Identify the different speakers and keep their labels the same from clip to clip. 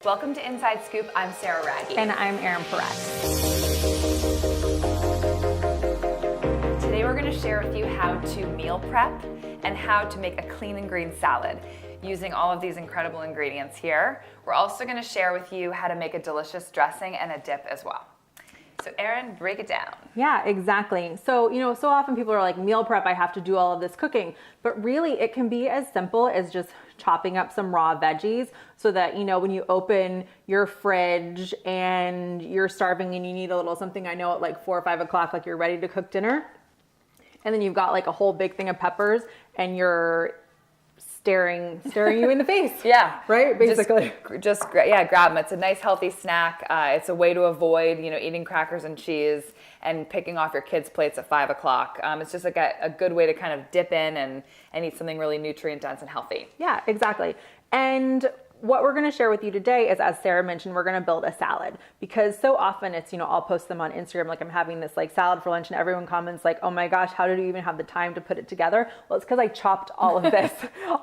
Speaker 1: Welcome to Inside Scoop. I'm Sarah Raggi.
Speaker 2: And I'm Erin Perez.
Speaker 1: Today we're going to share with you how to meal prep and how to make a clean and green salad using all of these incredible ingredients here. We're also going to share with you how to make a delicious dressing and a dip as well. So Erin, break it down.
Speaker 2: Yeah, exactly. So, so often people are like, meal prep, I have to do all of this cooking. But really, it can be as simple as just chopping up some raw veggies so that, when you open your fridge and you're starving and you need a little something, I know at like 4 or 5 o'clock, like you're ready to cook dinner. And then you've got like a whole big thing of peppers and you're staring you in the face.
Speaker 1: Yeah.
Speaker 2: Right? Basically.
Speaker 1: Just grab them. It's a nice healthy snack. It's a way to avoid, eating crackers and cheese and picking off your kids' plates at 5 o'clock. It's just like a good way to kind of dip in and eat something really nutrient dense and healthy.
Speaker 2: Yeah, exactly. And what we're going to share with you today is, as Sarah mentioned, we're going to build a salad, because so often it's, I'll post them on Instagram, like I'm having this like salad for lunch and everyone comments like, oh my gosh, how did you even have the time to put it together? Well, it's because I chopped all of this.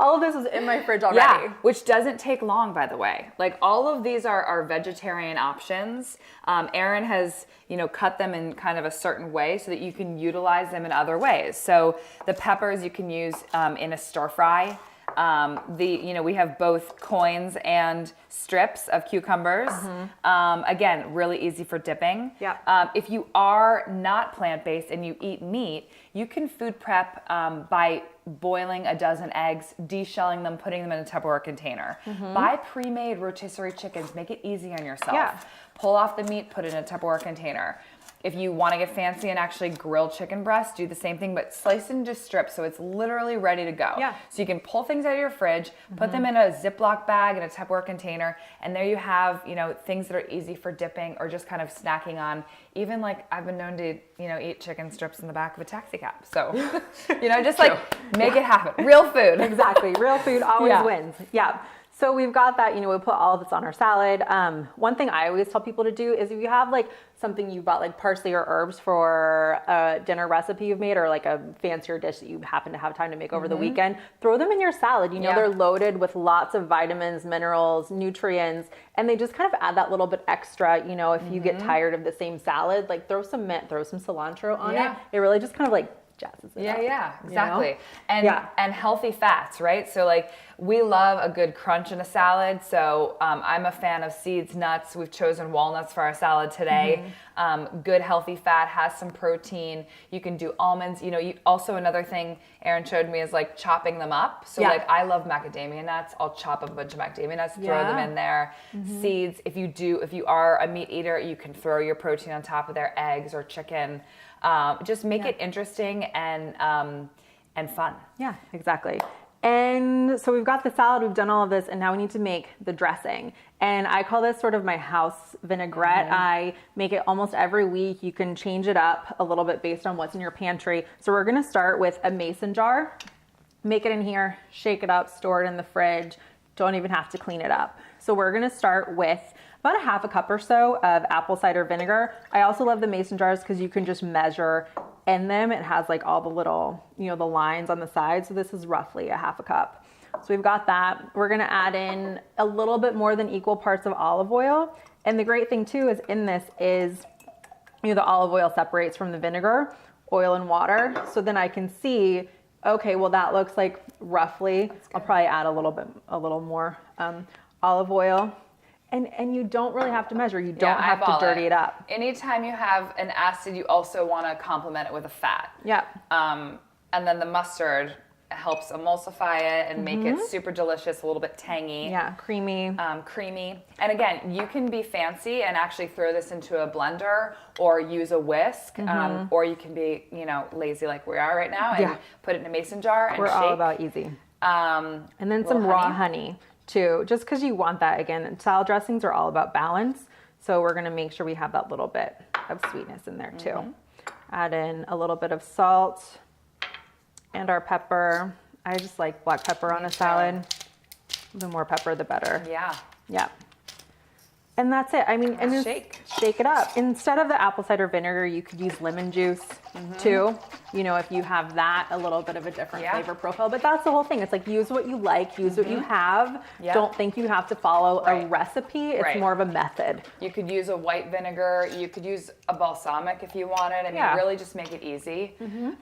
Speaker 2: All of this was in my fridge already.
Speaker 1: Yeah, which doesn't take long, by the way. Like all of these are vegetarian options. Erin has, cut them in kind of a certain way so that you can utilize them in other ways. So the peppers you can use in a stir fry. We have both coins and strips of cucumbers. Again, really easy for dipping.
Speaker 2: Yeah.
Speaker 1: If you are not plant-based and you eat meat, you can food prep by boiling a dozen eggs, deshelling them, putting them in a Tupperware container. Buy pre-made rotisserie chickens. Make it easy on yourself.
Speaker 2: Yeah.
Speaker 1: Pull off the meat, put it in a Tupperware container. If you want to get fancy and actually grill chicken breast, do the same thing, but slice it into strips so it's literally ready to go.
Speaker 2: Yeah.
Speaker 1: So you can pull things out of your fridge, put them in a Ziploc bag in a Tupperware container, and there you have, things that are easy for dipping or just kind of snacking on. Even like I've been known to, eat chicken strips in the back of a taxi cab. So, just like make it happen. Real food.
Speaker 2: Exactly. Real food always wins. Yeah. So we've got that, we put all of this on our salad. One thing I always tell people to do is if you have like something you bought like parsley or herbs for a dinner recipe you've made or like a fancier dish that you happen to have time to make over the weekend, throw them in your salad. They're loaded with lots of vitamins, minerals, nutrients, and they just kind of add that little bit extra, if you get tired of the same salad, like throw some mint, throw some cilantro on it. It really just kind of like jazzes it up,
Speaker 1: exactly. And healthy fats, right? So like we love a good crunch in a salad. So I'm a fan of seeds, nuts. We've chosen walnuts for our salad today. Good healthy fat, has some protein. You can do almonds. Also another thing Erin showed me is like chopping them up. So like I love macadamia nuts. I'll chop up a bunch of macadamia nuts, throw them in there. Seeds. If you are a meat eater, you can throw your protein on top of their eggs or chicken. Just make it interesting and fun.
Speaker 2: Yeah, exactly. And so we've got the salad, we've done all of this, and now we need to make the dressing. And I call this sort of my house vinaigrette. I make it almost every week. You can change it up a little bit based on what's in your pantry. So we're gonna start with a mason jar, make it in here, shake it up, store it in the fridge. Don't even have to clean it up. So we're gonna start with about a half a cup or so of apple cider vinegar. I also love the mason jars because you can just measure in them. It has like all the little, the lines on the side. So this is roughly a half a cup. So we've got that. We're gonna add in a little bit more than equal parts of olive oil. And the great thing too is in this is, the olive oil separates from the vinegar, oil and water. So then I can see, okay, well that looks like roughly, I'll probably add a little more olive oil. And you don't really have to measure. You don't have to dirty it up.
Speaker 1: Anytime you have an acid, you also want to complement it with a fat.
Speaker 2: Yeah.
Speaker 1: And then the mustard helps emulsify it and make it super delicious, a little bit tangy.
Speaker 2: Yeah, creamy.
Speaker 1: Creamy. And again, you can be fancy and actually throw this into a blender or use a whisk. Or you can be, lazy like we are right now and put it in a mason jar and
Speaker 2: We're
Speaker 1: shake.
Speaker 2: all about easy. And then some raw honey too, just because you want that. Again, salad dressings are all about balance. So we're gonna make sure we have that little bit of sweetness in there too. Add in a little bit of salt and our pepper. I just like black pepper on a salad. The more pepper, the better.
Speaker 1: Yeah.
Speaker 2: Yeah. And that's it. I mean, and just shake it up. Instead of the apple cider vinegar, you could use lemon juice too. You know, if you have that, a little bit of a different flavor profile. But that's the whole thing. It's like, use what you like, use what you have. Don't think you have to follow a recipe. It's more of a method.
Speaker 1: You could use a white vinegar. You could use a balsamic if you wanted. I mean, really just make it easy.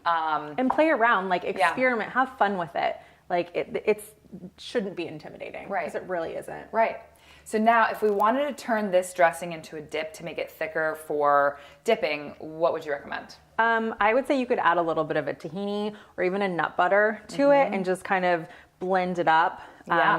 Speaker 2: And play around, like experiment, have fun with it. Like it shouldn't be intimidating. Because it really isn't.
Speaker 1: Right. So now if we wanted to turn this dressing into a dip to make it thicker for dipping, what would you recommend?
Speaker 2: I would say you could add a little bit of a tahini or even a nut butter to it and just kind of blend it up,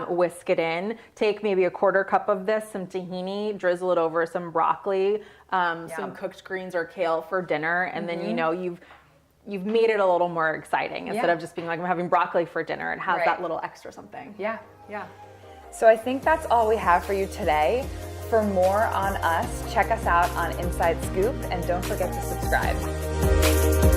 Speaker 2: whisk it in. Take maybe a quarter cup of this, some tahini, drizzle it over some broccoli, some cooked greens or kale for dinner, and then you know you've made it a little more exciting instead of just being like, I'm having broccoli for dinner. It has that little extra something.
Speaker 1: Yeah. So I think that's all we have for you today. For more on us, check us out on Inside Scoop, and don't forget to subscribe.